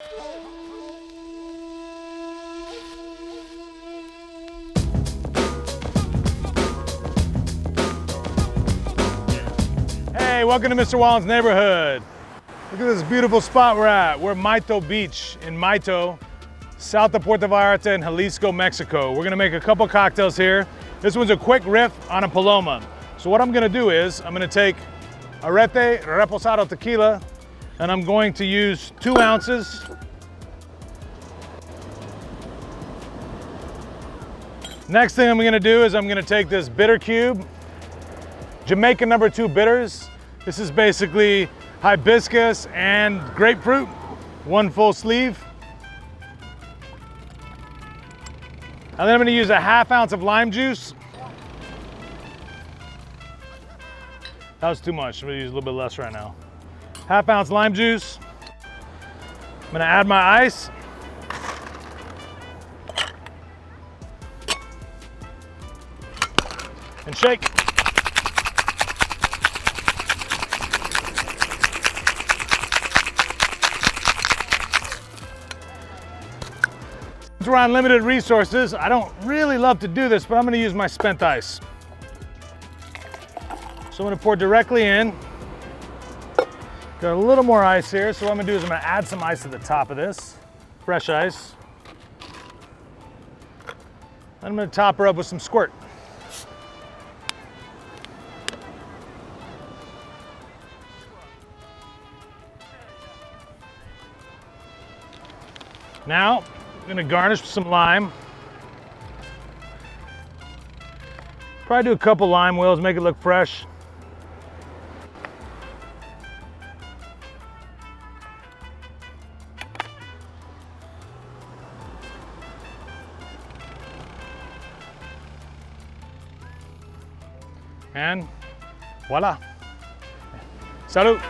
Hey, welcome to Mr. Wallen's neighborhood. Look at this beautiful spot we're at. We're at Mayto Beach in Mayto, south of Puerto Vallarta in Jalisco, Mexico. We're gonna make a couple cocktails here. This one's a quick riff on a Paloma. So what I'm gonna do is, I'm gonna take Arette Reposado Tequila, and I'm going to use 2 ounces. Next thing I'm gonna do is I'm gonna take this Bittrcube Jamaican No. 2 bitters. This is basically hibiscus and grapefruit, 1 full sleeve. And then I'm gonna use a 1/2 ounce of lime juice. That was too much. I'm gonna use a little bit less right now. 1/2 ounce lime juice. I'm gonna add my ice. And shake. Since we're on limited resources, I don't really love to do this, but I'm gonna use my spent ice. So I'm gonna pour directly in. Got a little more ice here, so what I'm gonna do is I'm gonna add some ice to the top of this. Fresh ice. I'm gonna top her up with some Squirt. Now, I'm gonna garnish with some lime. Probably do a couple lime wheels, make it look fresh. And voila. Salud.